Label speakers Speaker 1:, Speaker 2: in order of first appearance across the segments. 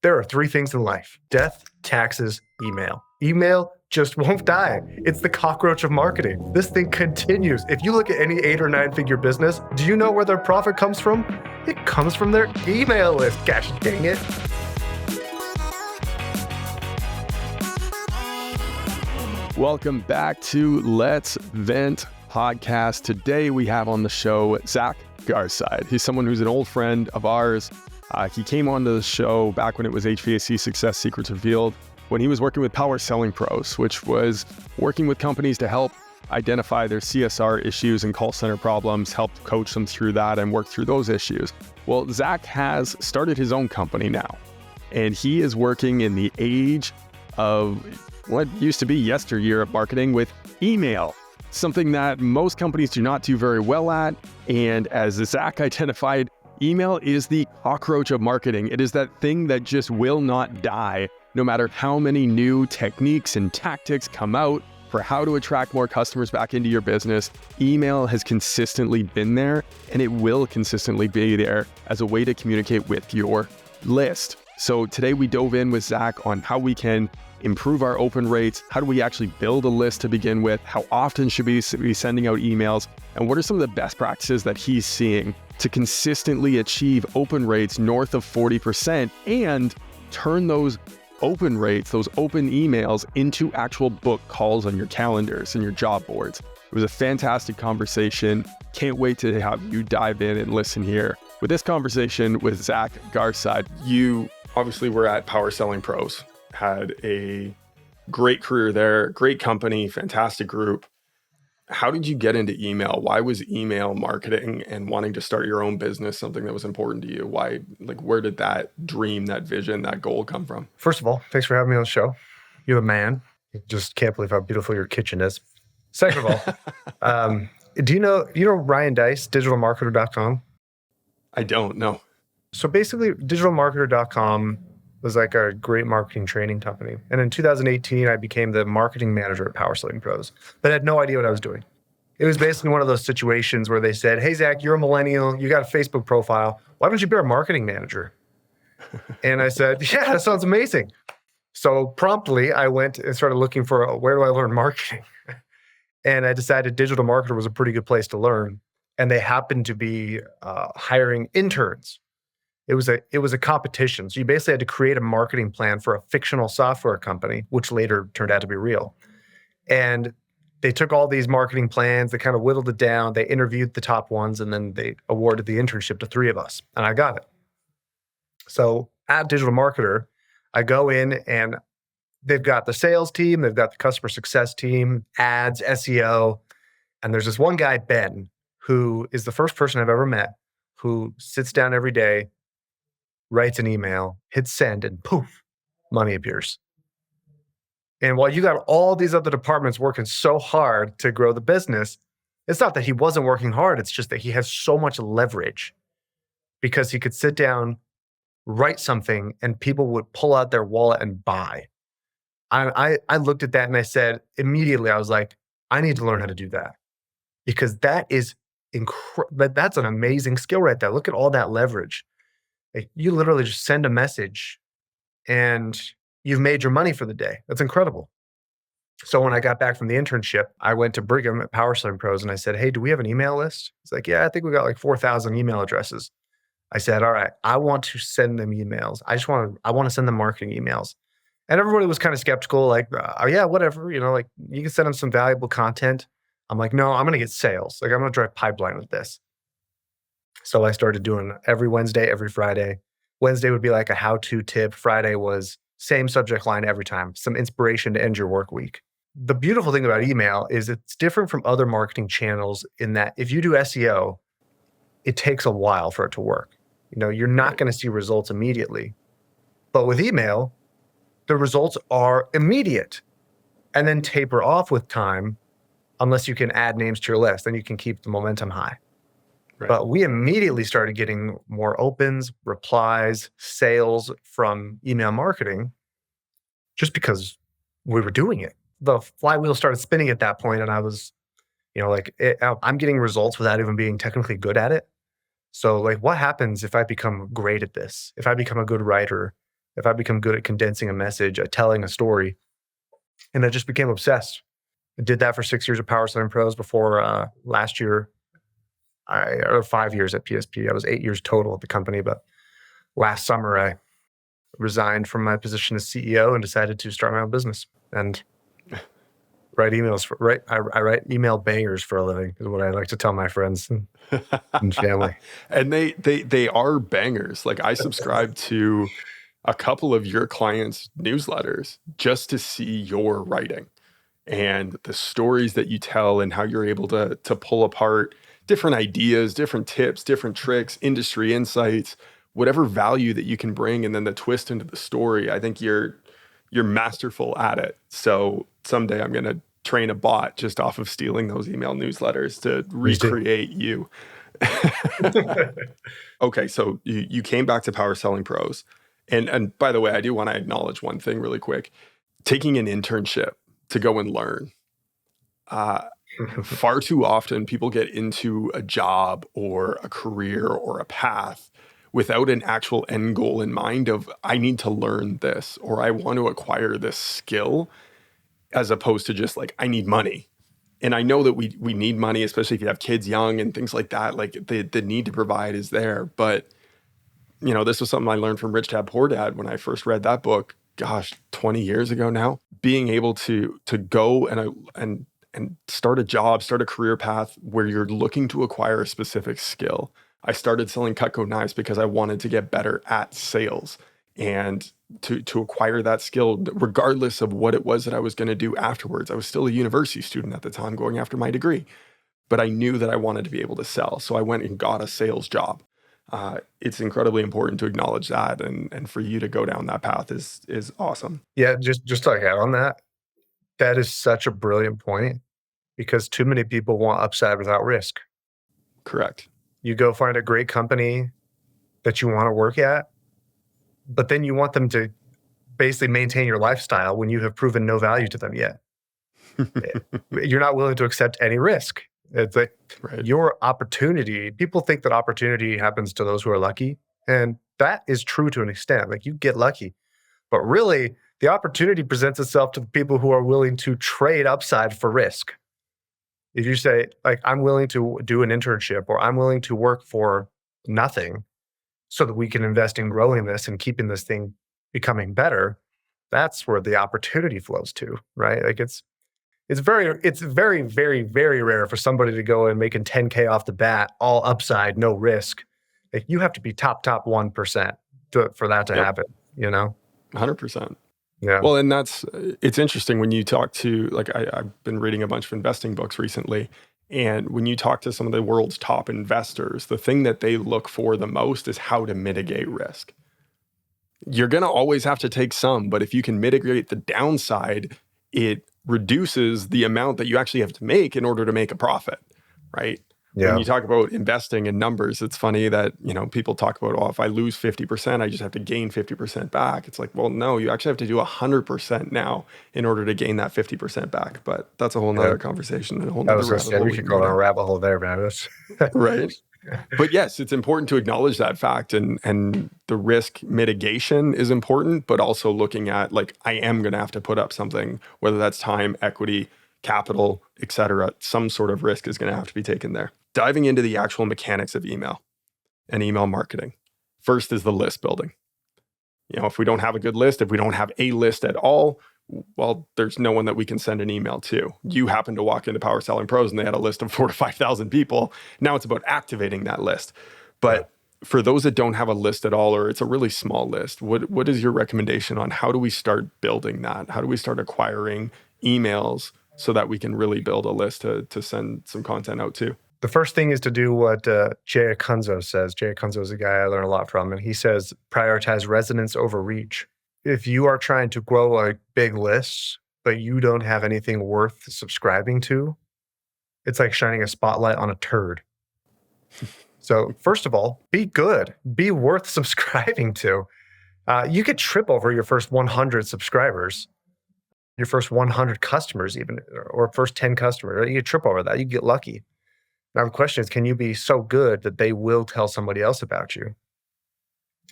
Speaker 1: There are three things in life: death, taxes, email. Email just won't die. It's the cockroach of marketing. This thing continues. If you look at any 8 or 9 figure business, do you know where their profit comes from? It comes from their email list. Gosh dang it.
Speaker 2: Welcome back to Let's Vent podcast. Today we have on the show Zac Garside. He's someone who's an old friend of ours. He came onto the show back when it was HVAC Success Secrets Revealed, when he was working with Power Selling Pros, which was working with companies to help identify their CSR issues and call center problems, help coach them through that and work through those issues. Well, Zac has started his own company now, and he is working in the age of what used to be yesteryear of marketing with email, something that most companies do not do very well at. And as Zac identified, email is the cockroach of marketing. It is that thing that just will not die, no matter how many new techniques and tactics come out for how to attract more customers back into your business. Email has consistently been there, and it will consistently be there as a way to communicate with your list. So today we dove in with Zac on how we can improve our open rates. How do we actually build a list to begin with? How often should we be sending out emails? And what are some of the best practices that he's seeing to consistently achieve open rates north of 40% and turn those open rates, those open emails, into actual book calls on your calendars and your job boards? It was a fantastic conversation. Can't wait to have you dive in and listen here. With this conversation with Zac Garside, you obviously were at Power Selling Pros, had a great career there, great company, fantastic group. How did you get into email? Why was email marketing and wanting to start your own business something that was important to you? Why, where did that dream, that vision, that goal come from?
Speaker 1: First of all, thanks for having me on the show. You're the man. Just can't believe how beautiful your kitchen is. Second of all, do you know Ryan Deiss, digitalmarketer.com?
Speaker 2: I don't know.
Speaker 1: So basically, digitalmarketer.com was like a great marketing training company. And in 2018, I became the marketing manager at Power Selling Pros, but I had no idea what I was doing. It was basically one of those situations where they said, "Hey, Zac, you're a millennial. You got a Facebook profile. Why don't you be our marketing manager?" And I said, "Yeah, that sounds amazing." So promptly, I went and started looking for where do I learn marketing? And I decided Digital Marketer was a pretty good place to learn. And they happened to be hiring interns. It was a competition. So you basically had to create a marketing plan for a fictional software company, which later turned out to be real. And they took all these marketing plans, they kind of whittled it down, they interviewed the top ones, and then they awarded the internship to 3 of us. And I got it. So at Digital Marketer, I go in and they've got the sales team, they've got the customer success team, ads, SEO. And there's this one guy, Ben, who is the first person I've ever met who sits down every day, writes an email, hits send, and poof, money appears. And while you got all these other departments working so hard to grow the business, it's not that he wasn't working hard. It's just that he has so much leverage because he could sit down, write something, and people would pull out their wallet and buy. I looked at that and I said, immediately, I was like, I need to learn how to do that because that is that's an amazing skill right there. Look at all that leverage. Like, you literally just send a message and you've made your money for the day. That's incredible. So when I got back from the internship, I went to Brigham at Power Selling Pros and I said, "Hey, do we have an email list?" He's like, "Yeah, I think we got like 4,000 email addresses." I said, "All right, I want to send them emails. I want to send them marketing emails." And everybody was kind of skeptical, like, "Oh yeah, whatever, like you can send them some valuable content." I'm like, "No, I'm going to get sales. Like I'm going to drive pipeline with this." So I started doing every Wednesday, every Friday. Wednesday would be like a how-to tip. Friday was same subject line every time, some inspiration to end your work week. The beautiful thing about email is it's different from other marketing channels in that if you do SEO, it takes a while for it to work. You're not going to see results immediately. But with email, the results are immediate and then taper off with time unless you can add names to your list, then you can keep the momentum high. Right. But we immediately started getting more opens, replies, sales from email marketing just because we were doing it. The flywheel started spinning at that point, and I was, I'm getting results without even being technically good at it. So what happens if I become great at this? If I become a good writer, if I become good at condensing a message, at telling a story. And I just became obsessed. I did that for 6 years at Power Selling Pros before last year, or 5 years at PSP. I was 8 years total at the company, but last summer I resigned from my position as CEO and decided to start my own business and write emails. I write email bangers for a living, is what I like to tell my friends and family.
Speaker 2: And they are bangers. Like, I subscribe to a couple of your clients' newsletters just to see your writing and the stories that you tell and how you're able to pull apart different ideas, different tips, different tricks, industry insights, whatever value that you can bring, and then the twist into the story. I think you're masterful at it. So someday I'm going to train a bot just off of stealing those email newsletters to recreate you. Okay, so you came back to Power Selling Pros. And by the way, I do want to acknowledge one thing really quick. Taking an internship to go and learn. Far too often, people get into a job or a career or a path without an actual end goal in mind of, I need to learn this, or I want to acquire this skill, as opposed to just like, I need money. And I know that we need money, especially if you have kids young and things like that. Like, the need to provide is there. But, you know, this was something I learned from Rich Dad Poor Dad when I first read that book, gosh, 20 years ago now. Being able to go and start a job, start a career path where you're looking to acquire a specific skill. I started selling Cutco knives because I wanted to get better at sales and to acquire that skill, regardless of what it was that I was going to do afterwards. I was still a university student at the time going after my degree, but I knew that I wanted to be able to sell. So I went and got a sales job. It's incredibly important to acknowledge that. And for you to go down that path is awesome.
Speaker 1: Yeah, just to add on that, that is such a brilliant point, because too many people want upside without risk.
Speaker 2: Correct.
Speaker 1: You go find a great company that you want to work at, but then you want them to basically maintain your lifestyle when you have proven no value to them yet. You're not willing to accept any risk. It's like your opportunity. People think that opportunity happens to those who are lucky, and that is true to an extent. Like, you get lucky, but really the opportunity presents itself to the people who are willing to trade upside for risk. If you say, like, I'm willing to do an internship, or I'm willing to work for nothing so that we can invest in growing this and keeping this thing becoming better, that's where the opportunity flows to, right? Like, it's very, very, very rare for somebody to go and making 10K off the bat, all upside, no risk. Like, you have to be top 1% for that to happen, you know?
Speaker 2: 100%.
Speaker 1: Yeah.
Speaker 2: Well, and it's interesting when you talk to, like, I've been reading a bunch of investing books recently, and when you talk to some of the world's top investors, the thing that they look for the most is how to mitigate risk. You're going to always have to take some, but if you can mitigate the downside, it reduces the amount that you actually have to make in order to make a profit, right?
Speaker 1: Yeah.
Speaker 2: When you talk about investing in numbers, it's funny that, you know, people talk about, oh, if I lose 50%, I just have to gain 50% back. It's like, well, no, you actually have to do 100% now in order to gain that 50% back. But that's a whole nother conversation and a whole nother rabbit hole.
Speaker 1: We could go down a rabbit hole there, man.
Speaker 2: Right. But yes, it's important to acknowledge that fact, and the risk mitigation is important, but also looking at, like, I am going to have to put up something, whether that's time, equity, capital, et cetera. Some sort of risk is going to have to be taken there. Diving into the actual mechanics of email and email marketing. First is the list building. You know, if we don't have a good list, if we don't have a list at all, well, there's no one that we can send an email to. You happen to walk into Power Selling Pros and they had a list of 4,000 to 5,000 people. Now it's about activating that list. But for those that don't have a list at all, or it's a really small list, what is your recommendation on how do we start building that? How do we start acquiring emails so that we can really build a list to send some content out to?
Speaker 1: The first thing is to do what Jay Acunzo says. Jay Acunzo is a guy I learn a lot from, and he says, prioritize resonance over reach. If you are trying to grow a big list, but you don't have anything worth subscribing to, it's like shining a spotlight on a turd. So first of all, be good, be worth subscribing to. You could trip over your first 100 subscribers, your first 100 customers even, or first 10 customers. You trip over that, you get lucky. Now the question is, can you be so good that they will tell somebody else about you?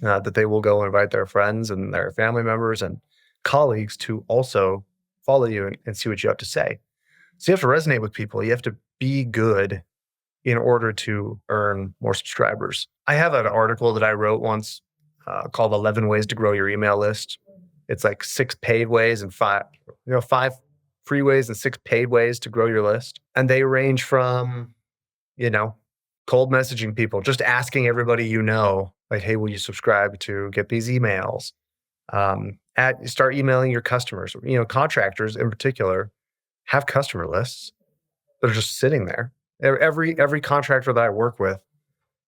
Speaker 1: that they will go invite their friends and their family members and colleagues to also follow you and see what you have to say. So you have to resonate with people. You have to be good in order to earn more subscribers. I have an article that I wrote once called 11 Ways to Grow Your Email List. It's like 6 paid ways and 5 free ways and 6 paid ways to grow your list. And they range from, cold messaging people, just asking everybody like, hey, will you subscribe to get these emails? Start emailing your customers. Contractors in particular have customer lists that are just sitting there. Every contractor that I work with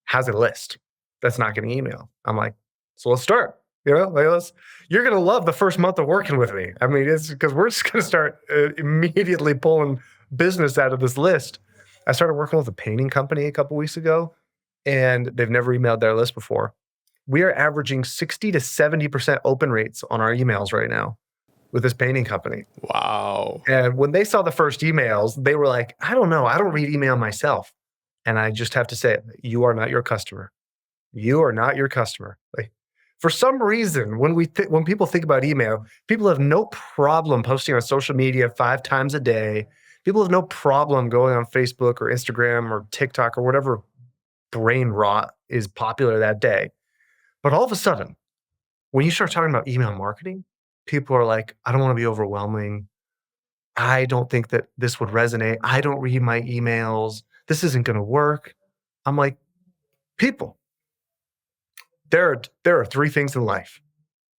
Speaker 1: has a list that's not getting email. I'm like, so let's start. You're going to love the first month of working with me. I mean, it's because we're just going to start immediately pulling business out of this list. I started working with a painting company a couple weeks ago, and they've never emailed their list before. We are averaging 60 to 70% open rates on our emails right now with this painting company.
Speaker 2: Wow.
Speaker 1: And when they saw the first emails, they were like, I don't know. I don't read email myself. And I just have to say, you are not your customer. You are not your customer. Like, for some reason, when people think about email, people have no problem posting on social media 5 times a day. People have no problem going on Facebook or Instagram or TikTok or whatever brain rot is popular that day. But all of a sudden, when you start talking about email marketing, people are like, I don't want to be overwhelming. I don't think that this would resonate. I don't read my emails. This isn't going to work. I'm like, people, there are 3 things in life: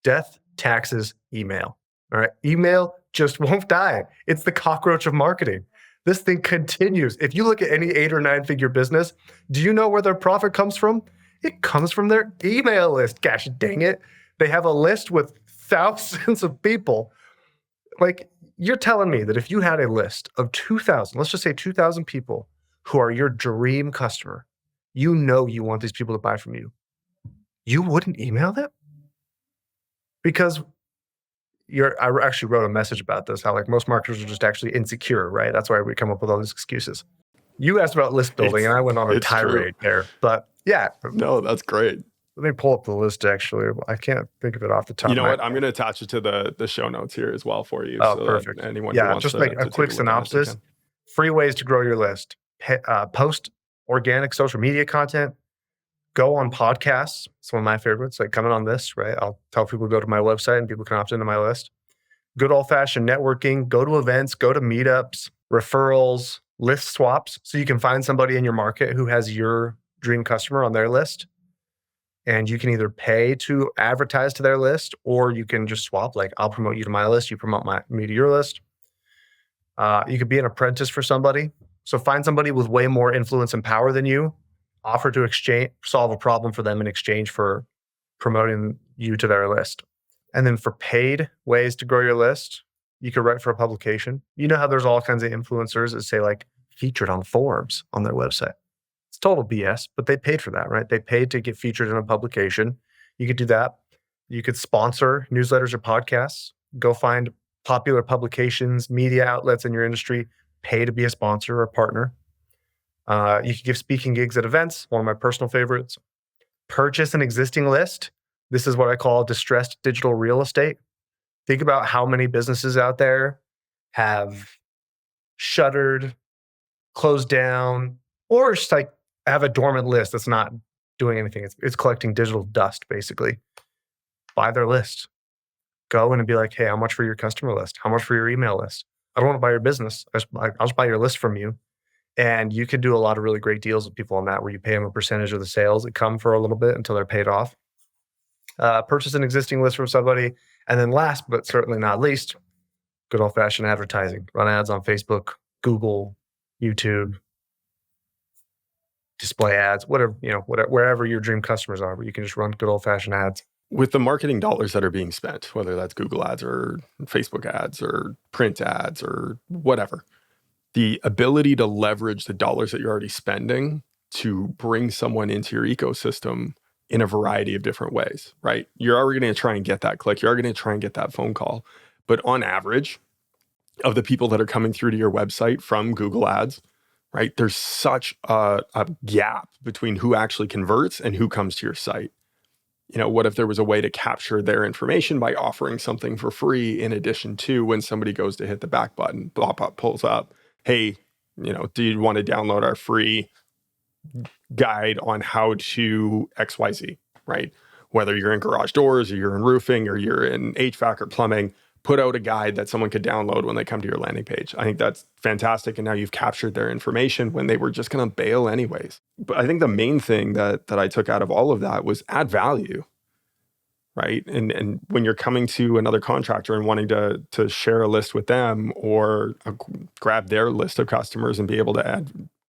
Speaker 1: death, taxes, email. All right. Email just won't die. It's the cockroach of marketing. This thing continues. If you look at any 8 or 9 figure business, do you know where their profit comes from? It comes from their email list. Gosh dang it. They have a list with thousands of people. Like, you're telling me that if you had a list of 2,000, let's just say 2,000 people who are your dream customer, you want these people to buy from you, you wouldn't email them? Because I actually wrote a message about this, how like most marketers are just actually insecure, right? That's why we come up with all these excuses. You asked about list building, and I went on a tirade there. But yeah.
Speaker 2: No, that's great.
Speaker 1: Let me pull up the list, actually. I can't think of it off the top.
Speaker 2: You know what? I'm going to attach it to the show notes here as well for you.
Speaker 1: Oh,
Speaker 2: so
Speaker 1: perfect.
Speaker 2: Anyone who wants
Speaker 1: just
Speaker 2: to,
Speaker 1: like a
Speaker 2: to
Speaker 1: quick synopsis. Free ways to grow your list. Post organic social media content. Go on podcasts. It's one of my favorites, like coming on this, right? I'll tell people to go to my website and people can opt into my list. Good old-fashioned networking. Go to events, go to meetups, referrals, list swaps. So you can find somebody in your market who has your dream customer on their list. And you can either pay to advertise to their list, or you can just swap. Like, I'll promote you to my list, you promote me to your list. You could be an apprentice for somebody. So find somebody with way more influence and power than you, offer to solve a problem for them in exchange for promoting you to their list. And then for paid ways to grow your list, you could write for a publication. You know how there's all kinds of influencers that say like featured on Forbes on their website. It's total BS, but they paid for that, right? They paid to get featured in a publication. You could do that. You could sponsor newsletters or podcasts. Go find popular publications, media outlets in your industry, pay to be a sponsor or partner. You could give speaking gigs at events, one of my personal favorites. Purchase an existing list. This is what I call distressed digital real estate. Think about how many businesses out there have shuttered, closed down, or just like have a dormant list that's not doing anything. It's collecting digital dust, basically. Buy their list. Go in and be like, hey, how much for your customer list? How much for your email list? I don't want to buy your business. I'll just buy your list from you. And you can do a lot of really great deals with people on that, where you pay them a percentage of the sales that come for a little bit until they're paid off. Purchase an existing list from somebody. And then last, but certainly not least, good old-fashioned advertising. Run ads on Facebook, Google, YouTube, display ads, whatever, wherever your dream customers are, where you can just run good old-fashioned ads.
Speaker 2: With the marketing dollars that are being spent, whether that's Google ads or Facebook ads or print ads or whatever, the ability to leverage the dollars that you're already spending to bring someone into your ecosystem in a variety of different ways, right? You're already going to try and get that click. You're already going to try and get that phone call. But on average, of the people that are coming through to your website from Google ads, right, there's such a gap between who actually converts and who comes to your site. What if there was a way to capture their information by offering something for free in addition to when somebody goes to hit the back button, pop-up pulls up, hey, do you want to download our free guide on how to XYZ, right? Whether you're in garage doors or you're in roofing or you're in HVAC or plumbing, put out a guide that someone could download when they come to your landing page. I think that's fantastic. And now you've captured their information when they were just going to bail anyways. But I think the main thing that I took out of all of that was add value, right? And when you're coming to another contractor and wanting to share a list with them or grab their list of customers and be able to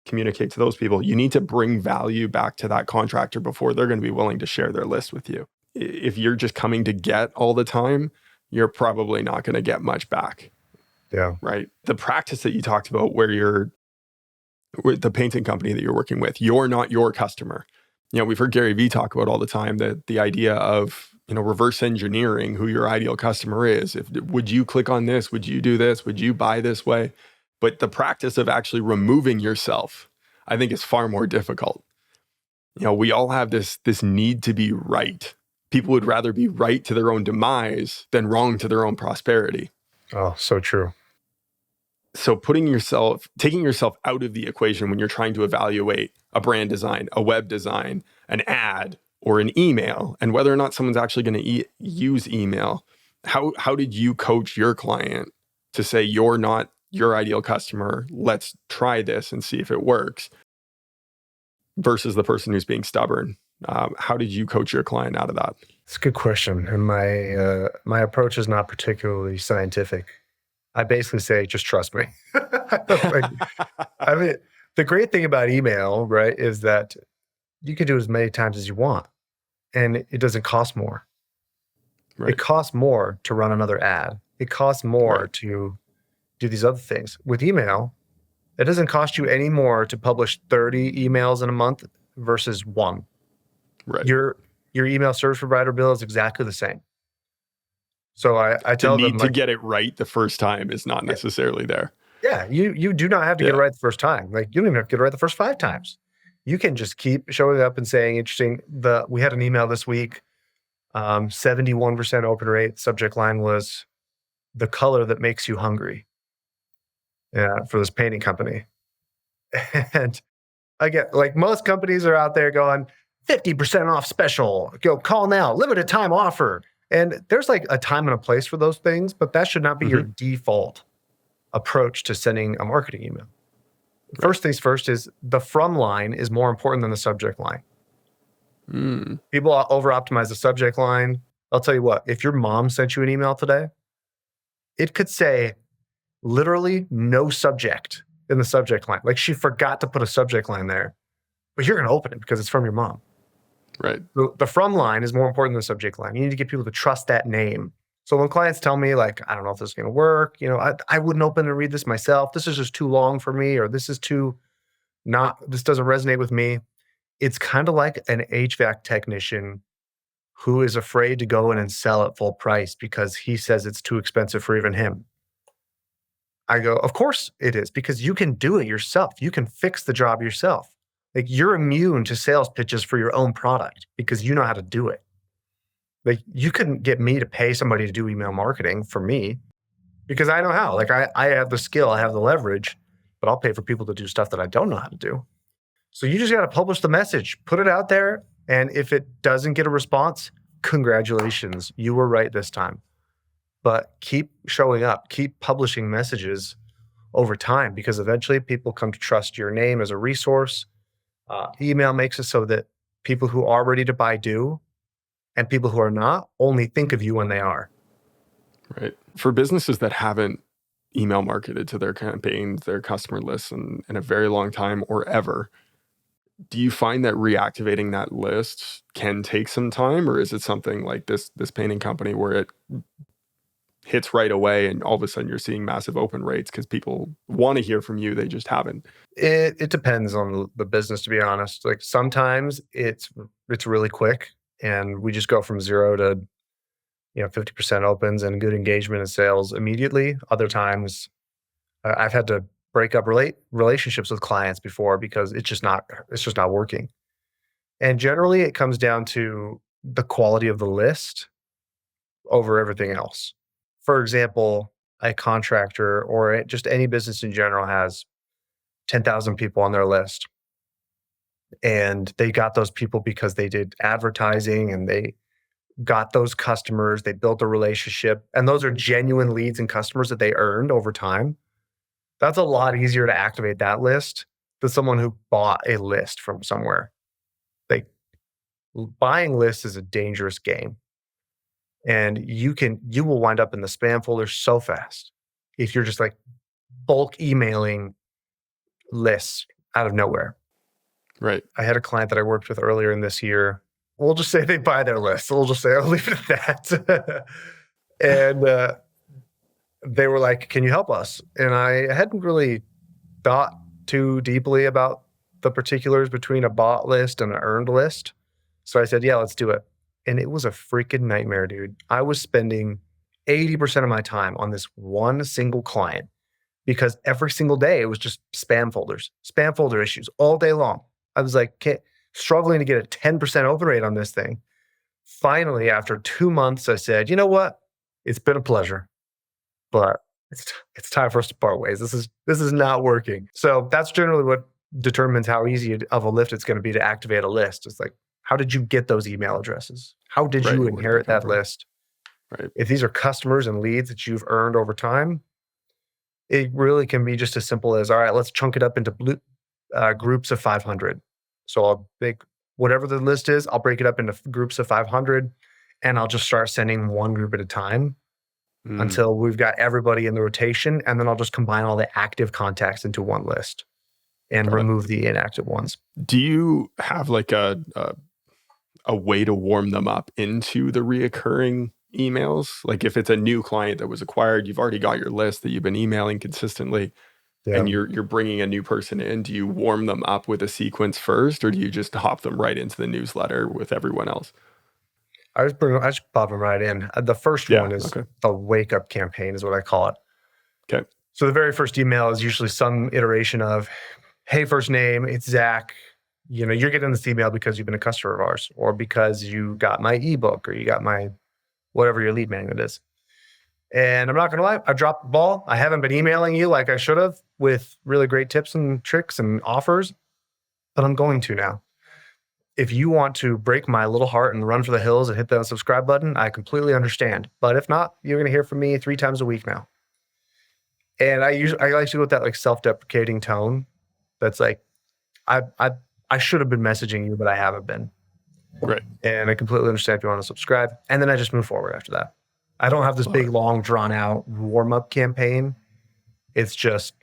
Speaker 2: communicate to those people, you need to bring value back to that contractor before they're going to be willing to share their list with you. If you're just coming to get all the time, you're probably not going to get much back.
Speaker 1: Yeah.
Speaker 2: Right. The practice that you talked about where you're with the painting company that you're working with, you're not your customer. We've heard Gary Vee talk about all the time that the idea of, reverse engineering who your ideal customer is. Would you click on this? Would you do this? Would you buy this way? But the practice of actually removing yourself, I think, is far more difficult. We all have this need to be right. People would rather be right to their own demise than wrong to their own prosperity.
Speaker 1: Oh, so true.
Speaker 2: So taking yourself out of the equation when you're trying to evaluate a brand design, a web design, an ad, or an email, and whether or not someone's actually going to use email, how did you coach your client to say you're not your ideal customer, let's try this and see if it works, versus the person who's being stubborn? How did you coach your client out of that?
Speaker 1: It's a good question. And my approach is not particularly scientific. I basically say, just trust me. I mean, the great thing about email, right, is that you can do it as many times as you want, and it doesn't cost more. Right. It costs more to run another ad. It costs more to do these other things. With email, it doesn't cost you any more to publish 30 emails in a month versus one.
Speaker 2: Right.
Speaker 1: Your email service provider bill is exactly the same. So I tell them,
Speaker 2: the need to get it right the first time is not necessarily there.
Speaker 1: Yeah, you do not have to get it right the first time. Like, you don't even have to get it right the first 5 times. You can just keep showing up and saying, interesting. We had an email this week, 71% open rate. Subject line was the color that makes you hungry. Yeah, for this painting company. And I get, like, most companies are out there going 50% off special. Go call now, limited time offer. And there's like a time and a place for those things, but that should not be your default approach to sending a marketing email. Right. First things first is the from line is more important than the subject line. People over-optimize the subject line. I'll tell you what, if your mom sent you an email today, it could say literally no subject in the subject line. Like, she forgot to put a subject line there, but you're going to open it because it's from your mom.
Speaker 2: Right.
Speaker 1: The from line is more important than the subject line. You need to get people to trust that name. So when clients tell me, like, I don't know if this is going to work, I wouldn't open and read this myself. This is just too long for me, or this doesn't resonate with me. It's kind of like an HVAC technician who is afraid to go in and sell at full price because he says it's too expensive for even him. I go, of course it is, because you can do it yourself. You can fix the job yourself. Like, you're immune to sales pitches for your own product because you know how to do it. Like, you couldn't get me to pay somebody to do email marketing for me because I know how. Like, I have the skill, I have the leverage, but I'll pay for people to do stuff that I don't know how to do. So you just got to publish the message, put it out there. And if it doesn't get a response, congratulations, you were right this time. But keep showing up, keep publishing messages over time, because eventually people come to trust your name as a resource. Email makes it so that people who are ready to buy do, and people who are not only think of you when they are.
Speaker 2: Right. For businesses that haven't email marketed to their campaigns, their customer lists in a very long time or ever, do you find that reactivating that list can take some time, or is it something like this painting company where it hits right away and all of a sudden you're seeing massive open rates because people want to hear from you, they just haven't?
Speaker 1: It depends on the business, to be honest. Like, sometimes it's really quick and we just go from 0 to 50% opens and good engagement and sales immediately. Other times I've had to break up relationships with clients before because it's just not working. And generally it comes down to the quality of the list over everything else. For example, a contractor or just any business in general has 10,000 people on their list. And they got those people because they did advertising and they got those customers, they built a relationship, and those are genuine leads and customers that they earned over time. That's a lot easier to activate that list than someone who bought a list from somewhere. Like buying lists is a dangerous game. And you will wind up in the spam folder so fast if you're just like bulk emailing lists out of nowhere.
Speaker 2: Right.
Speaker 1: I had a client that I worked with earlier in this year. We'll just say they buy their list. We'll just say, I'll leave it at that. And they were like, can you help us? And I hadn't really thought too deeply about the particulars between a bought list and an earned list. So I said, yeah, let's do it. And it was a freaking nightmare, dude. I was spending 80% of my time on this one single client because every single day it was just spam folder issues all day long. I was like, struggling to get a 10% open rate on this thing. Finally, after 2 months, I said, you know what? It's been a pleasure, but it's time for us to part ways. This is not working. So that's generally what determines how easy of a lift it's going to be to activate a list. It's like, how did you get those email addresses? How did you inherit that list?
Speaker 2: Right.
Speaker 1: If these are customers and leads that you've earned over time, it really can be just as simple as, all right, let's chunk it up into groups of 500. So I'll make whatever the list is, I'll break it up into groups of 500, and I'll just start sending one group at a time until we've got everybody in the rotation. And then I'll just combine all the active contacts into one list and remove the inactive ones.
Speaker 2: Do you have like a way to warm them up into the reoccurring emails? Like if it's a new client that was acquired, you've already got your list that you've been emailing consistently. Yeah. And you're bringing a new person in. Do you warm them up with a sequence first, or do you just hop them right into the newsletter with everyone else?
Speaker 1: I just pop them right in. The first one is the wake up campaign is what I call it.
Speaker 2: Okay.
Speaker 1: So the very first email is usually some iteration of, hey, first name, it's Zach. You know, you're getting this email because you've been a customer of ours, or because you got my ebook, or you got my whatever your lead magnet is. And I'm not going to lie, I dropped the ball. I haven't been emailing you like I should have with really great tips and tricks and offers, but I'm going to now. If you want to break my little heart and run for the hills and hit the subscribe button, I completely understand. But if not, you're going to hear from me 3 times a week now. And I like to go with that like self-deprecating tone. That's like, I should have been messaging you, but I haven't been.
Speaker 2: Right.
Speaker 1: And I completely understand if you want to subscribe. And then I just move forward after that. I don't have this big, long, drawn-out warm-up campaign. It's just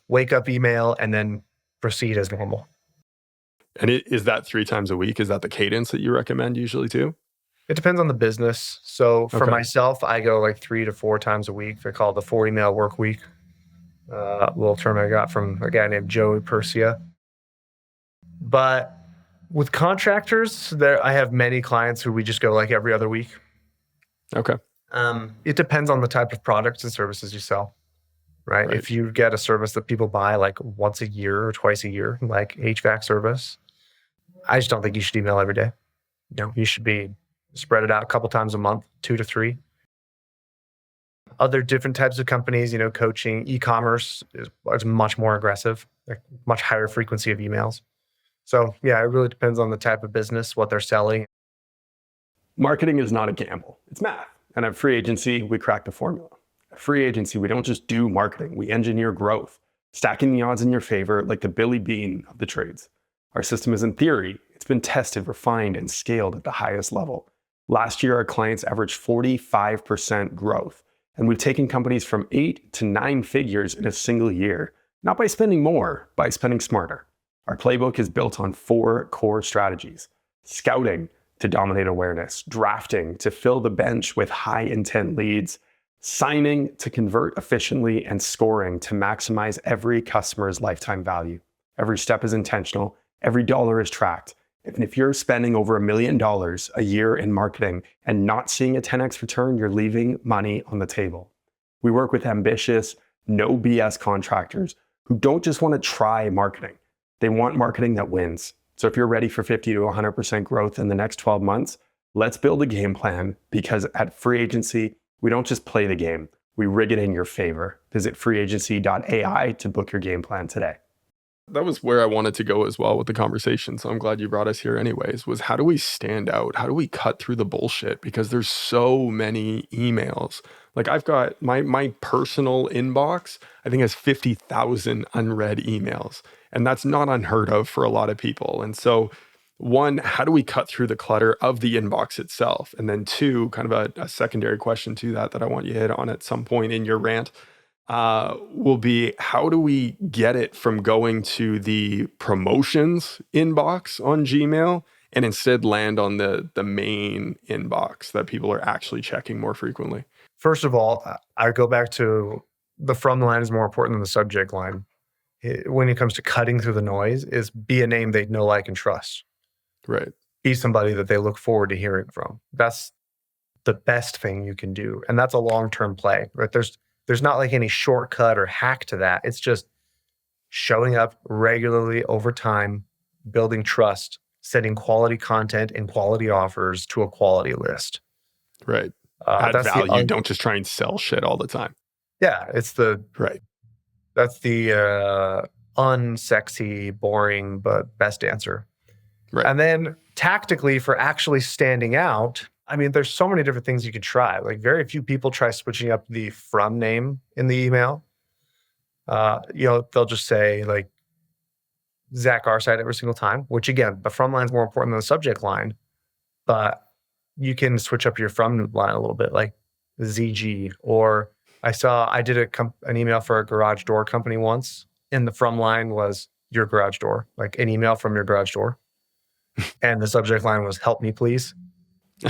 Speaker 1: wake up email and then proceed as normal.
Speaker 2: And is that 3 times a week? Is that the cadence that you recommend usually too?
Speaker 1: It depends on the business. So for myself, I go like 3 to 4 times a week. They call it the 4 email work week. A little term I got from a guy named Joey Persia. But with contractors, I have many clients who we just go like every other week.
Speaker 2: Okay.
Speaker 1: It depends on the type of products and services you sell, right? If you get a service that people buy like once a year or twice a year, like HVAC service, I just don't think you should email every day. No, you should be spread it out a couple times a month, 2 to 3. Other different types of companies, you know, coaching, e-commerce is much more aggressive, like much higher frequency of emails. So yeah, it really depends on the type of business, what they're selling.
Speaker 3: Marketing is not a gamble. It's math. And at Free Agency, we crack the formula. At Free Agency, we don't just do marketing, we engineer growth, stacking the odds in your favor like the Billy Bean of the trades. Our system is in theory. It's been tested, refined, and scaled at the highest level. Last year, our clients averaged 45% growth, and we've taken companies from 8 to 9 figures in a single year, not by spending more, by spending smarter. Our playbook is built on 4 core strategies: scouting to dominate awareness, drafting to fill the bench with high intent leads, signing to convert efficiently, and scoring to maximize every customer's lifetime value. Every step is intentional. Every dollar is tracked. And if you're spending over $1 million a year in marketing and not seeing a 10x return, you're leaving money on the table. We work with ambitious, no BS contractors who don't just want to try marketing. They want marketing that wins. So if you're ready for 50 to 100% growth in the next 12 months, Let's build a game plan, because at Free Agency, we don't just play the game, we rig it in your favor. Visit freeagency.ai to book your game plan today.
Speaker 2: That was where I wanted to go as well with the conversation. So I'm glad you brought us here anyways, was how do we stand out? How do we cut through the bullshit? Because there's so many emails. Like I've got my personal inbox, I think has 50,000 unread emails. And that's not unheard of for a lot of people. And so one, how do we cut through the clutter of the inbox itself? And then two, kind of a secondary question to that I want you to hit on at some point in your rant, will be how do we get it from going to the promotions inbox on Gmail and instead land on the main inbox that people are actually checking more frequently?
Speaker 1: First of all, I go back to the from line is more important than the subject line. When it comes to cutting through the noise, is be a name they know, like, and trust.
Speaker 2: Right.
Speaker 1: Be somebody that they look forward to hearing from. That's the best thing you can do. And that's a long-term play, right? There's not like any shortcut or hack to that. It's just showing up regularly over time, building trust, sending quality content and quality offers to a quality list.
Speaker 2: Right. Add
Speaker 1: That's
Speaker 2: value. Don't just try and sell shit all the time.
Speaker 1: Yeah, it's
Speaker 2: right.
Speaker 1: That's the unsexy, boring, but best answer.
Speaker 2: Right.
Speaker 1: And then tactically, for actually standing out, I mean, there's so many different things you could try. Like very few people try switching up the from name in the email. They'll just say like Zac Garside every single time, which again, the from line is more important than the subject line, but you can switch up your from line a little bit, like ZG. Or I did an email for a garage door company once, and the from line was your garage door, like an email from your garage door. And the subject line was help me, please. So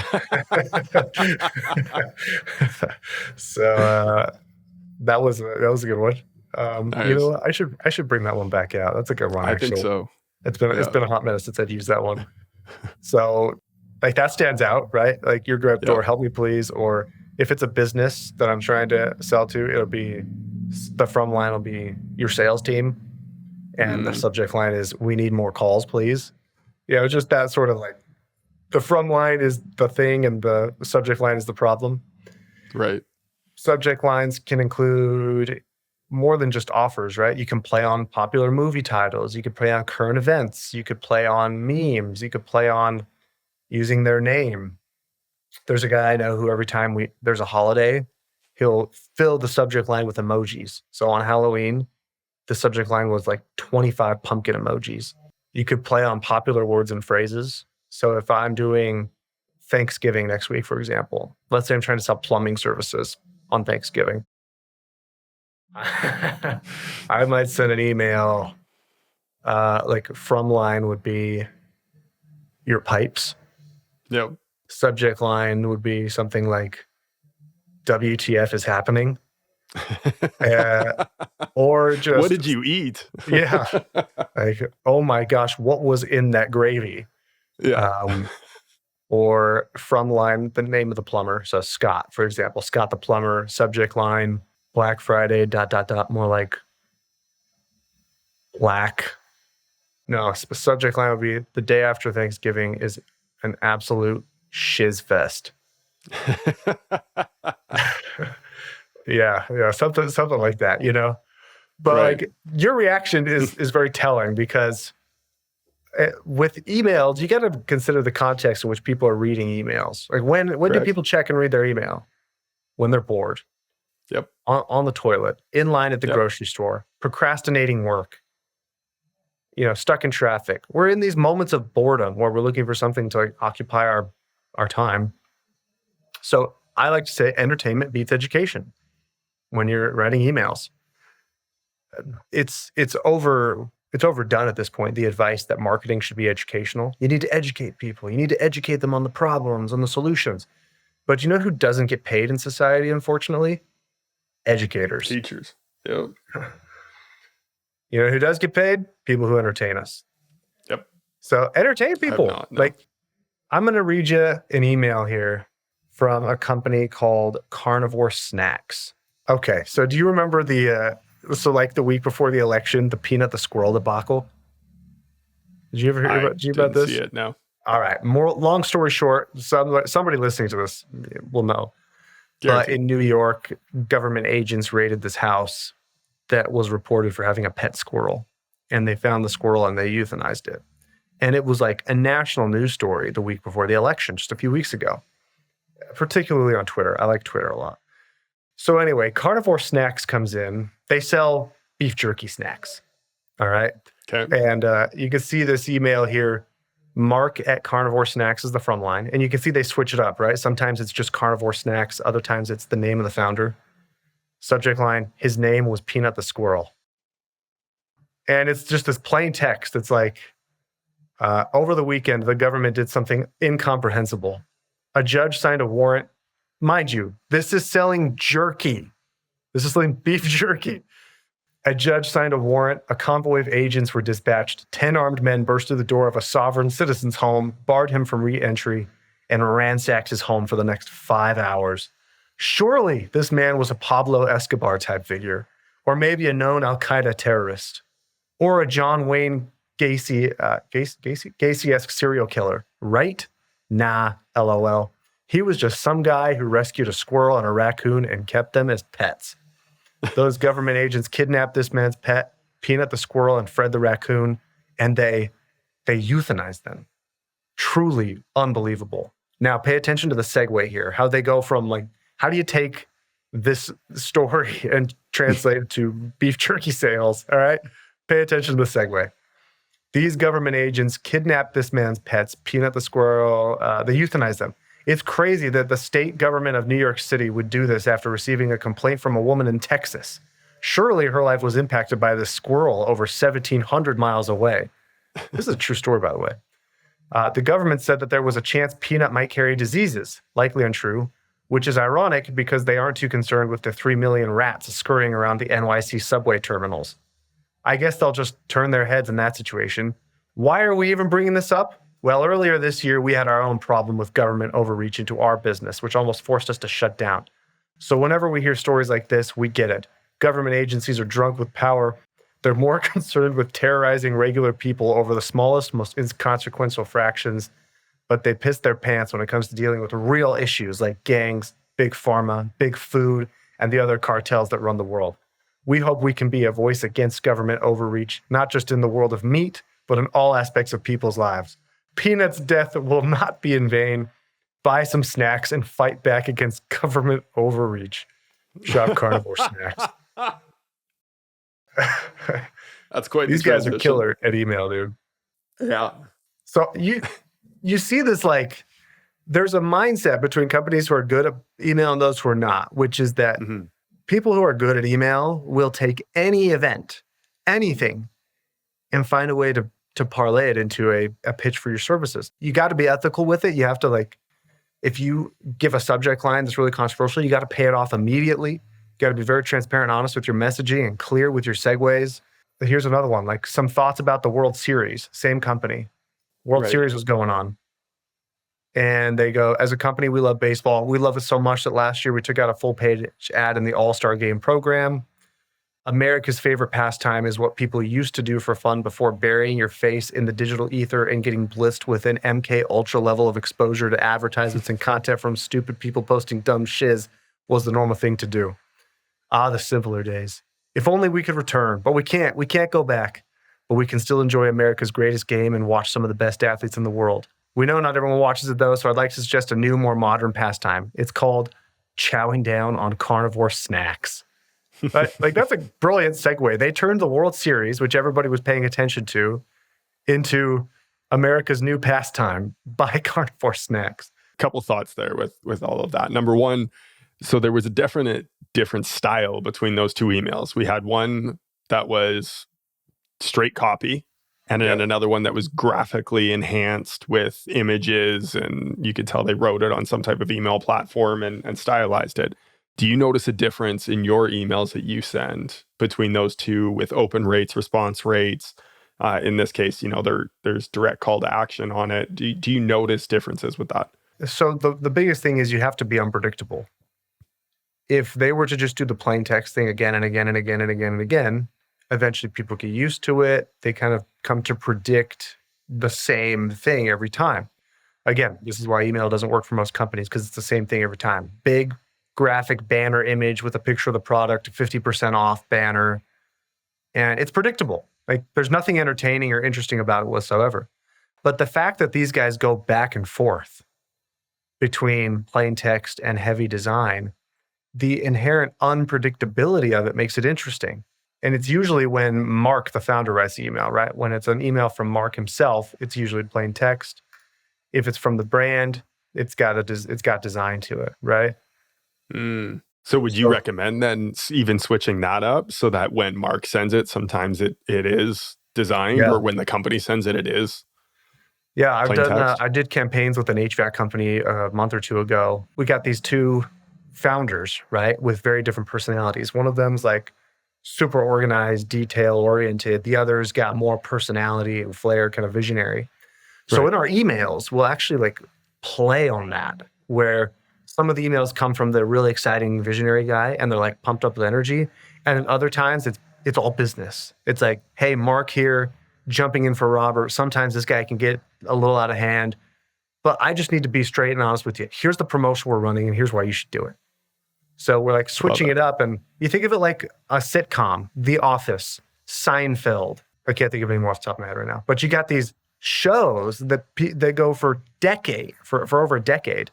Speaker 1: that was a good one.
Speaker 2: Nice.
Speaker 1: You know what? I should bring that one back out. That's a good one.
Speaker 2: I think so.
Speaker 1: It's been a hot minute since I've used that one. So like that stands out, right? Like your garage door, help me, please. Or if it's a business that I'm trying to sell to, it'll be the from line will be your sales team, and the subject line is we need more calls, please. Just that sort of like the from line is the thing and the subject line is the problem.
Speaker 2: Right.
Speaker 1: Subject lines can include more than just offers, right? You can play on popular movie titles. You could play on current events. You could play on memes. You could play on using their name. There's a guy I know who every time there's a holiday, he'll fill the subject line with emojis. So on Halloween, the subject line was like 25 pumpkin emojis. You could play on popular words and phrases. So if I'm doing Thanksgiving next week, for example, let's say I'm trying to sell plumbing services on Thanksgiving. I might send an email, like from line would be your pipes.
Speaker 2: Yep.
Speaker 1: Subject line would be something like WTF is happening. Or just
Speaker 2: what did you eat?
Speaker 1: Yeah. Like, oh my gosh, what was in that gravy?
Speaker 2: Yeah.
Speaker 1: Or from line, the name of the plumber. So Scott, for example, Scott the plumber. Subject line, Black Friday, ... more like black. No, subject line would be the day after Thanksgiving is an absolute shiz fest. Yeah, something like that, But
Speaker 2: right.
Speaker 1: like your reaction is very telling, because with emails, you got to consider the context in which people are reading emails. Like when do people check and read their email? When they're bored.
Speaker 2: Yep.
Speaker 1: On the toilet, in line at the grocery store, procrastinating work, stuck in traffic. We're in these moments of boredom where we're looking for something to occupy our time. So I like to say entertainment beats education when you're writing emails. It's overdone at this point, the advice that marketing should be educational. You need to educate people. You need to educate them on the problems, on the solutions. But you know who doesn't get paid in society, unfortunately? Educators.
Speaker 2: Teachers. Yep.
Speaker 1: You know who does get paid? People who entertain us.
Speaker 2: Yep.
Speaker 1: So entertain people.
Speaker 2: No.
Speaker 1: Like, I'm going to read you an email here from a company called Carnivore Snacks. Okay, so do you remember the week before the election, the peanut the squirrel debacle? Did you ever hear about this?
Speaker 2: See it, no.
Speaker 1: All right. More long story short, somebody listening to this will know. But in New York, government agents raided this house that was reported for having a pet squirrel. And they found the squirrel and they euthanized it. And it was like a national news story the week before the election, just a few weeks ago, particularly on Twitter. I like Twitter a lot. So anyway, Carnivore Snacks comes in. They sell beef jerky snacks. All right.
Speaker 2: Okay.
Speaker 1: And you can see this email here. Mark at Carnivore Snacks is the front line. And you can see they switch it up, right? Sometimes it's just Carnivore Snacks. Other times it's the name of the founder. Subject line, his name was Peanut the Squirrel. And it's just this plain text. It's like, over the weekend, the government did something incomprehensible. A judge signed a warrant. Mind you, this is selling jerky. This is selling beef jerky. A judge signed a warrant. A convoy of agents were dispatched. 10 armed men burst through the door of a sovereign citizen's home, barred him from re-entry, and ransacked his home for the next 5 hours. Surely this man was a Pablo Escobar type figure, or maybe a known Al-Qaeda terrorist, or a John Wayne Gacy-esque serial killer, right? Nah, LOL. He was just some guy who rescued a squirrel and a raccoon and kept them as pets. Those government agents kidnapped this man's pet, Peanut the squirrel and Fred the raccoon, and they euthanized them. Truly unbelievable. Now, pay attention to the segue here, how they go from like, how do you take this story and translate it to beef jerky sales? All right. Pay attention to the segue. These government agents kidnapped this man's pets, Peanut the squirrel. They euthanized them. It's crazy that the state government of New York City would do this after receiving a complaint from a woman in Texas. Surely her life was impacted by this squirrel over 1,700 miles away. This is a true story, by the way. The government said that there was a chance Peanut might carry diseases, likely untrue, which is ironic because they aren't too concerned with the 3 million rats scurrying around the NYC subway terminals. I guess they'll just turn their heads in that situation. Why are we even bringing this up? Well, earlier this year, we had our own problem with government overreach into our business, which almost forced us to shut down. So whenever we hear stories like this, we get it. Government agencies are drunk with power. They're more concerned with terrorizing regular people over the smallest, most inconsequential fractions, but they piss their pants when it comes to dealing with real issues like gangs, big pharma, big food, and the other cartels that run the world. We hope we can be a voice against government overreach, not just in the world of meat, but in all aspects of people's lives. Peanut's death will not be in vain. Buy some snacks and fight back against government overreach. Shop Carnivore Snacks.
Speaker 2: That's quite
Speaker 1: These guys are killer at email, dude.
Speaker 2: Yeah.
Speaker 1: So you see this, like, there's a mindset between companies who are good at email and those who are not, which is that people who are good at email will take any event, anything, and find a way to parlay it into a pitch for your services. You got to be ethical with it. You have to, like, if you give a subject line that's really controversial, you got to pay it off immediately. You got to be very transparent and honest with your messaging and clear with your segues. But here's another one, like some thoughts about the World Series, same company. World Series was going on. And they go, as a company, we love baseball. We love it so much that last year we took out a full page ad in the All-Star Game program. America's favorite pastime is what people used to do for fun before burying your face in the digital ether and getting blitzed with an MK Ultra level of exposure to advertisements and content from stupid people posting dumb shiz was the normal thing to do. Ah, the simpler days. If only we could return, but we can't. We can't go back. But we can still enjoy America's greatest game and watch some of the best athletes in the world. We know not everyone watches it though, so I'd like to suggest a new, more modern pastime. It's called chowing down on carnivore snacks. But, like, that's a brilliant segue. They turned the World Series, which everybody was paying attention to, into America's new pastime, buy carnivore snacks.
Speaker 2: Couple thoughts there with all of that. Number one, so there was a definite different style between those two emails. We had one that was straight copy, and then another one that was graphically enhanced with images, and you could tell they wrote it on some type of email platform and stylized it. Do you notice a difference in your emails that you send between those two with open rates, response rates? In this case, there's direct call to action on it. Do you notice differences with that?
Speaker 1: So the biggest thing is you have to be unpredictable. If they were to just do the plain text thing again and again and again and again and again, eventually people get used to it. They kind of come to predict the same thing every time. Again, this is why email doesn't work for most companies, because it's the same thing every time. Big graphic banner image with a picture of the product, 50% off banner. And it's predictable. Like there's nothing entertaining or interesting about it whatsoever. But the fact that these guys go back and forth between plain text and heavy design, the inherent unpredictability of it makes it interesting. And it's usually when Mark, the founder, writes the email, right? When it's an email from Mark himself, it's usually plain text. If it's from the brand, it's got design to it, right?
Speaker 2: So would you recommend then even switching that up so that when Mark sends it, sometimes it is designed, or when the company sends it, it is?
Speaker 1: Yeah, I've
Speaker 2: plain
Speaker 1: done.
Speaker 2: text?
Speaker 1: I did campaigns with an HVAC company a month or two ago. We got these two founders, right, with very different personalities. One of them's like super organized, detail oriented. The other's got more personality and flair, kind of visionary. So
Speaker 2: Right.
Speaker 1: in our emails, we'll actually like play on that, where some of the emails come from the really exciting visionary guy and they're like pumped up with energy. And then other times it's all business. It's like, hey, Mark here, jumping in for Robert. Sometimes this guy can get a little out of hand, but I just need to be straight and honest with you. Here's the promotion we're running and here's why you should do it. So we're like switching it up, and you think of it like a sitcom, The Office, Seinfeld. I can't think of any more off the top of my head right now, but you got these shows that they go for for over a decade.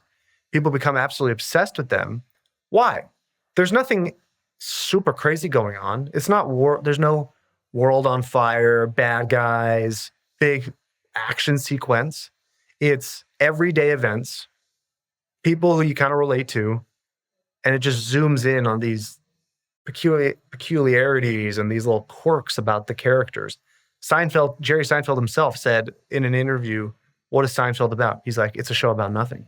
Speaker 1: People become absolutely obsessed with them. Why? There's nothing super crazy going on. It's not war. There's no world on fire, bad guys, big action sequence. It's everyday events, people who you kind of relate to, and it just zooms in on these peculiarities and these little quirks about the characters. Jerry Seinfeld himself said in an interview, "What is Seinfeld about?" He's like, "It's a show about nothing.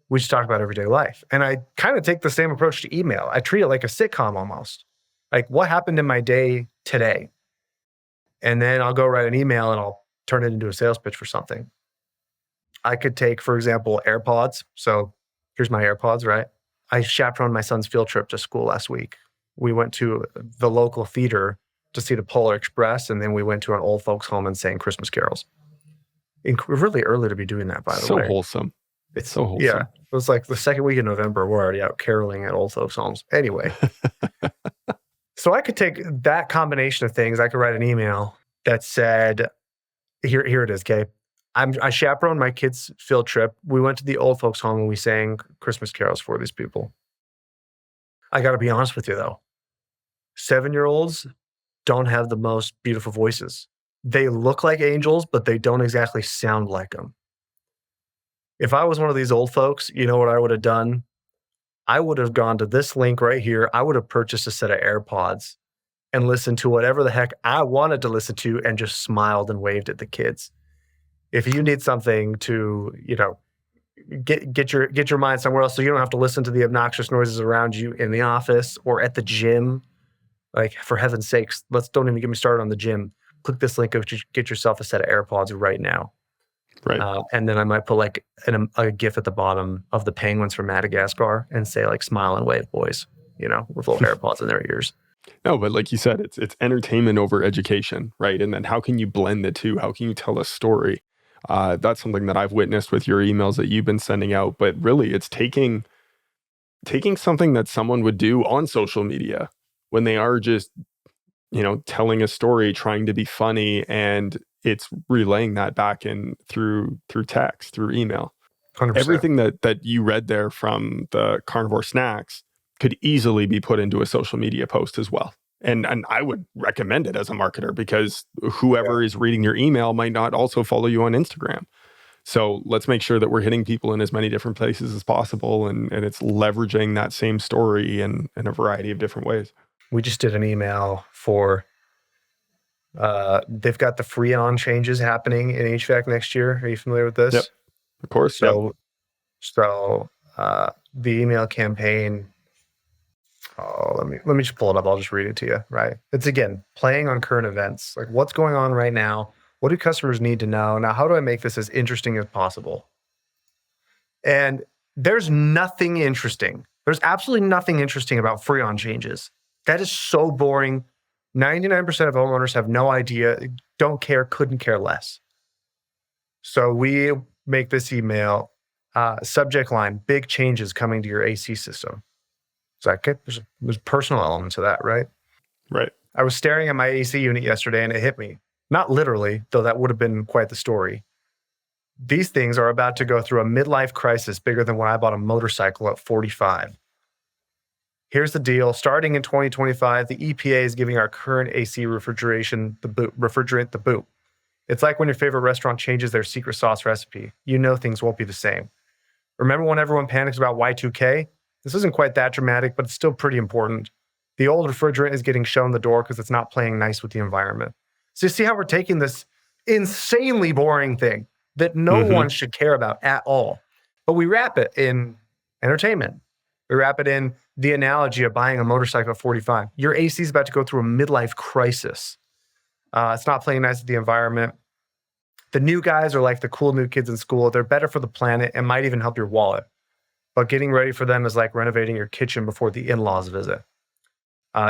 Speaker 1: We just talk about everyday life." And I kind of take the same approach to email. I treat it like a sitcom almost. Like, what happened in my day today? And then I'll go write an email and I'll turn it into a sales pitch for something. I could take, for example, AirPods. So here's my AirPods, right? I chaperoned my son's field trip to school last week. We went to the local theater to see the Polar Express, and then we went to an old folks' home and sang Christmas carols. Really early to be doing that, by the way.
Speaker 2: So wholesome.
Speaker 1: It's
Speaker 2: so wholesome.
Speaker 1: Yeah, it was like the second week in November. We're already out caroling at old folks' homes. Anyway, so I could take that combination of things. I could write an email that said, "Here it is, okay? I chaperoned my kids' field trip. We went to the old folks' home and we sang Christmas carols for these people." I got to be honest with you, though. 7-year-olds don't have the most beautiful voices. They look like angels, but they don't exactly sound like them. If I was one of these old folks, you know what I would have done? I would have gone to this link right here. I would have purchased a set of AirPods and listened to whatever the heck I wanted to listen to and just smiled and waved at the kids. If you need something to, get your mind somewhere else so you don't have to listen to the obnoxious noises around you in the office or at the gym, like, for heaven's sakes, don't even get me started on the gym. Click this link, get yourself a set of AirPods right now.
Speaker 2: Right.
Speaker 1: And then I might put like a GIF at the bottom of the penguins from Madagascar and say like, "Smile and wave, boys," with little AirPods in their ears.
Speaker 2: No, but like you said, it's entertainment over education, right? And then how can you blend the two? How can you tell a story? That's something that I've witnessed with your emails that you've been sending out. But really, it's taking something that someone would do on social media when they are just, telling a story, trying to be funny, and it's relaying that back in through text, through email.
Speaker 1: 100%.
Speaker 2: Everything that you read there from the carnivore snacks could easily be put into a social media post as well. And I would recommend it as a marketer, because whoever is reading your email might not also follow you on Instagram. So let's make sure that we're hitting people in as many different places as possible, and it's leveraging that same story in a variety of different ways.
Speaker 1: We just did an email for, they've got the Freon changes happening in HVAC next year. Are you familiar with this?
Speaker 2: Yep. Of course.
Speaker 1: So the email campaign, let me just pull it up. I'll just read it to you, right? It's, again, playing on current events. Like, what's going on right now? What do customers need to know? Now, how do I make this as interesting as possible? And there's nothing interesting. There's absolutely nothing interesting about Freon changes. That is so boring. 99% of homeowners have no idea, don't care, couldn't care less. So we make this email subject line, big changes coming to your AC system. It's like, okay, there's a personal element to that, right?
Speaker 3: Right.
Speaker 1: I was staring at my AC unit yesterday and it hit me. Not literally, though that would have been quite the story. These things are about to go through a midlife crisis bigger than when I bought a motorcycle at 45. Here's the deal. Starting in 2025, the EPA is giving our current AC refrigerant the boot. It's like when your favorite restaurant changes their secret sauce recipe. You know things won't be the same. Remember when everyone panics about Y2K? This isn't quite that dramatic, but it's still pretty important. The old refrigerant is getting shown the door because it's not playing nice with the environment. So you see how we're taking this insanely boring thing that no one should care about at all, but we wrap it in entertainment. We wrap it in the analogy of buying a motorcycle at 45. Your AC is about to go through a midlife crisis. It's not playing nice with the environment. The new guys are like the cool new kids in school. They're better for the planet and might even help your wallet. But getting ready for them is like renovating your kitchen before the in-laws visit.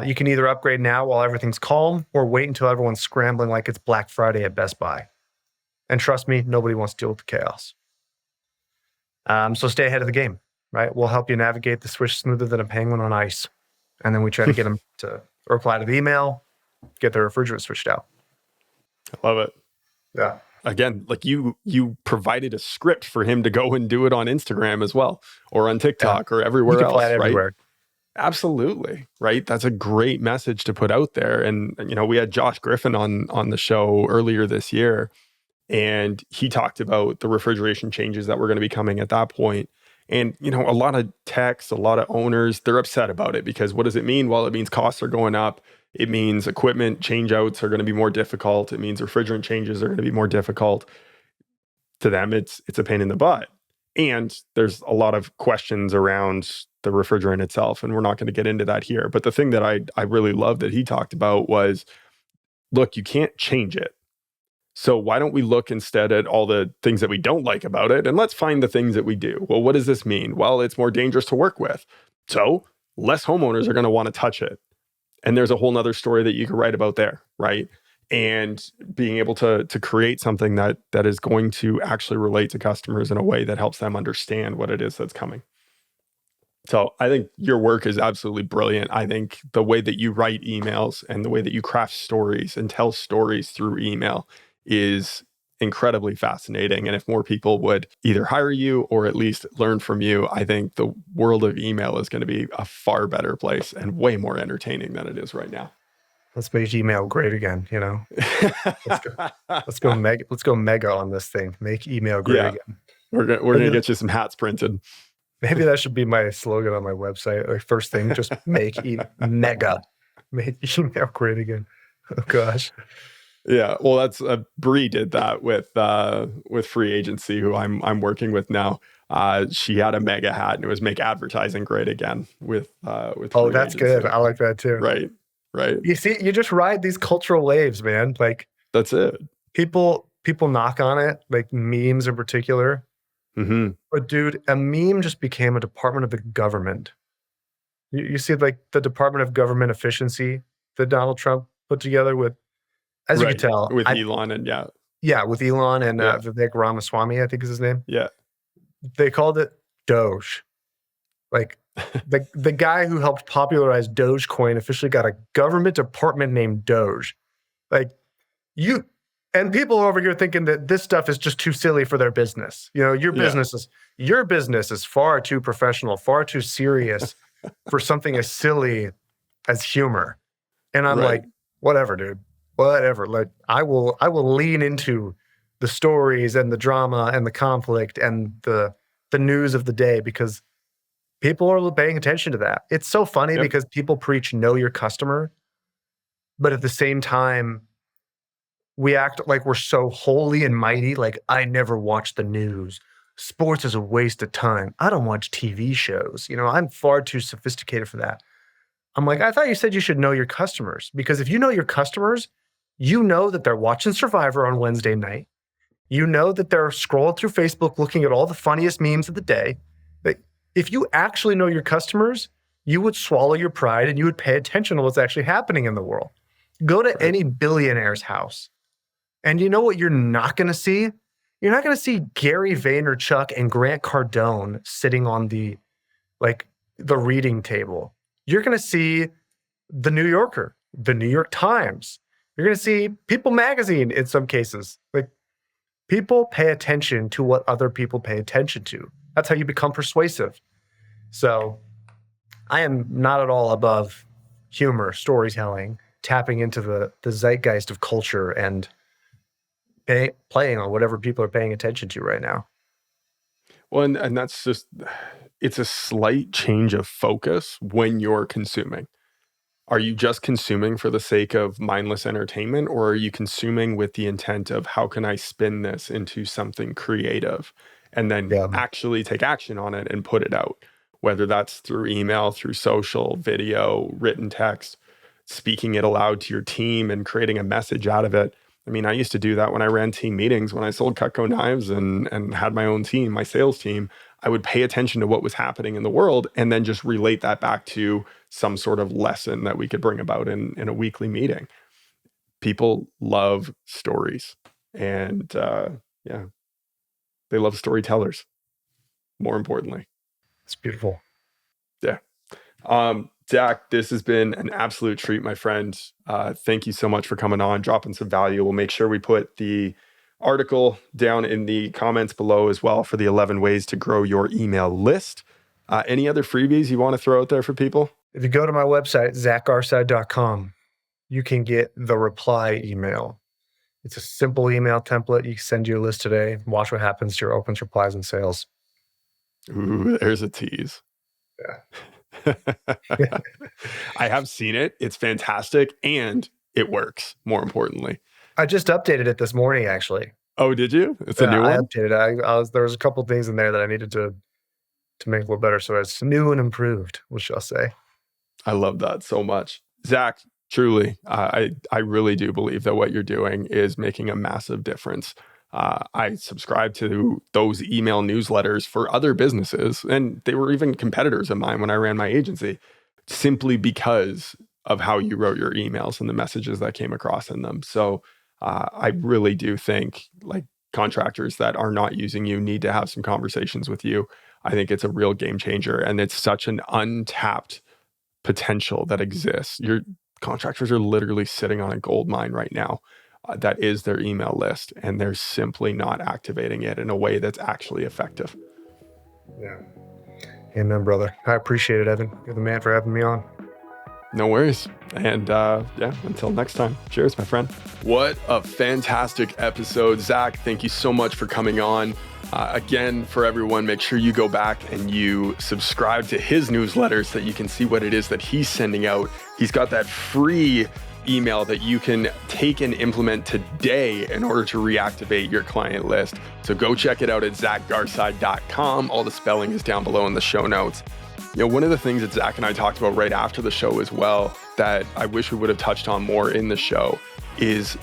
Speaker 1: You can either upgrade now while everything's calm or wait until everyone's scrambling like it's Black Friday at Best Buy. And trust me, nobody wants to deal with the chaos. So stay ahead of the game, right? We'll help you navigate the switch smoother than a penguin on ice. And then we try to get them to reply to the email, get their refrigerant switched out.
Speaker 3: I love it.
Speaker 1: Yeah.
Speaker 3: Again, like you provided a script for him to go and do it on Instagram as well, or on TikTok or everywhere
Speaker 1: You can
Speaker 3: else,
Speaker 1: apply it
Speaker 3: right?
Speaker 1: everywhere.
Speaker 3: Absolutely. Right. That's a great message to put out there. And, we had Josh Griffin on the show earlier this year, and he talked about the refrigeration changes that were going to be coming at that point. And, a lot of techs, a lot of owners, they're upset about it because what does it mean? Well, it means costs are going up. It means equipment change outs are going to be more difficult. It means refrigerant changes are going to be more difficult. To them, it's a pain in the butt. And there's a lot of questions around the refrigerant itself, and we're not going to get into that here. But the thing that I really love that he talked about was, look, you can't change it. So why don't we look instead at all the things that we don't like about it, and let's find the things that we do. Well, what does this mean? Well, it's more dangerous to work with. So less homeowners are going to want to touch it. And there's a whole nother story that you could write about there, right? And being able to create something that is going to actually relate to customers in a way that helps them understand what it is that's coming. So I think your work is absolutely brilliant. I think the way that you write emails and the way that you craft stories and tell stories through email is incredibly fascinating. And if more people would either hire you or at least learn from you, I think the world of email is going to be a far better place and way more entertaining than it is right now.
Speaker 1: Let's make email great again, Let's go mega on this thing. Make email great again.
Speaker 3: We're gonna get you some hats printed.
Speaker 1: Maybe that should be my slogan on my website. Like first thing, just make mega. Make email great again. Oh gosh.
Speaker 3: Yeah, well, that's Bree did that with Free Agency, who I'm working with now. She had a mega hat, and it was make advertising great again with.
Speaker 1: Oh,
Speaker 3: Free
Speaker 1: that's
Speaker 3: Agency.
Speaker 1: good. I like that too.
Speaker 3: Right.
Speaker 1: You see, you just ride these cultural waves, man. Like
Speaker 3: That's it.
Speaker 1: people knock on it, like memes in particular. But dude, a meme just became a department of the government. You see, like the Department of Government Efficiency that Donald Trump put together with. As you can tell,
Speaker 3: with Elon and
Speaker 1: with Elon and Vivek Ramaswamy, I think is his name.
Speaker 3: Yeah,
Speaker 1: they called it Doge. Like the guy who helped popularize Dogecoin officially got a government department named Doge. Like and people are over here thinking that this stuff is just too silly for their business. Your business is far too professional, far too serious for something as silly as humor. And I'm like, whatever, dude. Whatever. Like I will lean into the stories and the drama and the conflict and the news of the day because people are paying attention to that. It's so funny because people preach know your customer, but at the same time, we act like we're so holy and mighty. Like I never watch the news. Sports is a waste of time. I don't watch TV shows. I'm far too sophisticated for that. I'm like, I thought you said you should know your customers because if you know your customers, you know that they're watching Survivor on Wednesday night. You know that they're scrolling through Facebook looking at all the funniest memes of the day. Like, if you actually know your customers, you would swallow your pride and you would pay attention to what's actually happening in the world. Go to any billionaire's house. And you know what you're not going to see? You're not going to see Gary Vaynerchuk and Grant Cardone sitting on the reading table. You're going to see the New Yorker, the New York Times. You're going to see People Magazine in some cases. Like, people pay attention to what other people pay attention to. That's how you become persuasive. So I am not at all above humor, storytelling, tapping into the zeitgeist of culture and playing on whatever people are paying attention to right now.
Speaker 2: Well, and that's just, it's a slight change of focus when you're consuming. Are you just consuming for the sake of mindless entertainment, or are you consuming with the intent of how can I spin this into something creative and then actually take action on it and put it out, whether that's through email, through social, video, written text, speaking it aloud to your team and creating a message out of it. I mean, I used to do that when I ran team meetings, when I sold Cutco knives and had my own team, my sales team. I would pay attention to what was happening in the world and then just relate that back to some sort of lesson that we could bring about in a weekly meeting. People love stories, and they love storytellers, more importantly.
Speaker 1: It's beautiful.
Speaker 2: Yeah. Zac, this has been an absolute treat, my friend. Thank you so much for coming on, dropping some value. We'll make sure we put the article down in the comments below as well for the 11 ways to grow your email list. Any other freebies you want to throw out there for people?
Speaker 1: If you go to my website, zacgarside.com, you can get the reply email. It's a simple email template. You can send your list today. Watch what happens to your opens, replies, and sales.
Speaker 2: Ooh, there's a tease.
Speaker 1: Yeah.
Speaker 2: I have seen it. It's fantastic. And it works, more importantly.
Speaker 1: I just updated it this morning, actually.
Speaker 2: Oh, did you? It's a new one?
Speaker 1: I updated it. There was a couple things in there that I needed to make a little better. So it's new and improved, what shall I say?
Speaker 2: I love that so much. Zac, truly, I really do believe that what you're doing is making a massive difference. I subscribe to those email newsletters for other businesses, and they were even competitors of mine when I ran my agency, simply because of how you wrote your emails and the messages that came across in them. So I really do think, like, contractors that are not using you need to have some conversations with you. I think it's a real game changer, and it's such an untapped potential that exists. Your contractors are literally sitting on a gold mine right now. That is their email list, and they're simply not activating it in a way that's actually effective.
Speaker 1: Yeah. Amen, brother. I appreciate it, Evan. You're the man for having me on.
Speaker 2: No worries. And until next time, cheers, my friend. What a fantastic episode. Zac, thank you so much for coming on. Again, for everyone, make sure you go back and you subscribe to his newsletter so that you can see what it is that he's sending out. He's got that free email that you can take and implement today in order to reactivate your client list. So go check it out at zacgarside.com. All the spelling is down below in the show notes. You know, one of the things that Zac and I talked about right after the show as well, that I wish we would have touched on more in the show, is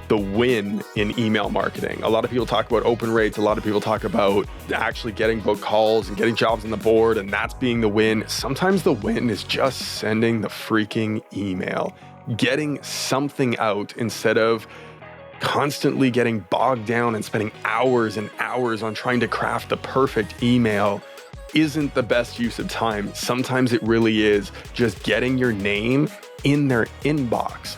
Speaker 2: the win in email marketing. A lot of people talk about open rates. A lot of people talk about actually getting book calls and getting jobs on the board, and that's being the win. Sometimes the win is just sending the freaking email, getting something out instead of constantly getting bogged down and spending hours and hours on trying to craft the perfect email. Isn't the best use of time. Sometimes it really is just getting your name in their inbox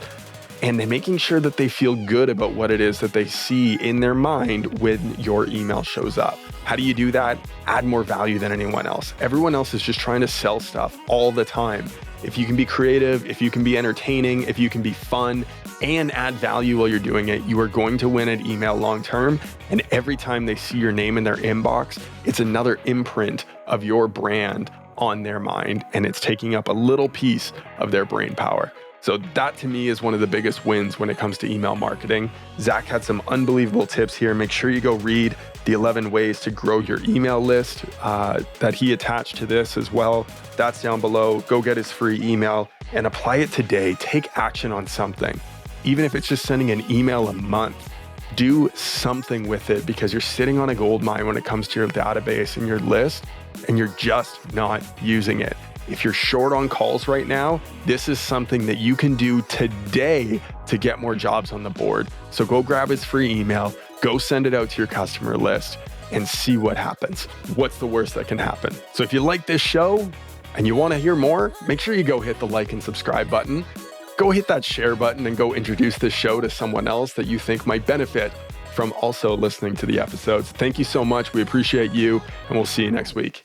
Speaker 2: and then making sure that they feel good about what it is that they see in their mind when your email shows up. How do you do that? Add more value than anyone else. Everyone else is just trying to sell stuff all the time. If you can be creative, if you can be entertaining, if you can be fun and add value while you're doing it, you are going to win at email long term. And every time they see your name in their inbox, it's another imprint of your brand on their mind, and it's taking up a little piece of their brain power. So that to me is one of the biggest wins when it comes to email marketing. Zac had some unbelievable tips here. Make sure you go read the 11 ways to grow your email list that he attached to this as well. That's down below. Go get his free email and apply it today. Take action on something. Even if it's just sending an email a month, do something with it, because you're sitting on a gold mine when it comes to your database and your list, and you're just not using it. If you're short on calls right now, this is something that you can do today to get more jobs on the board. So go grab his free email, Go send it out to your customer list and see what happens. What's the worst that can happen? So if you like this show and you want to hear more, make sure you go hit the like and subscribe button. Go hit that share button and go introduce this show to someone else that you think might benefit from also listening to the episodes. Thank you so much. We appreciate you, and we'll see you next week.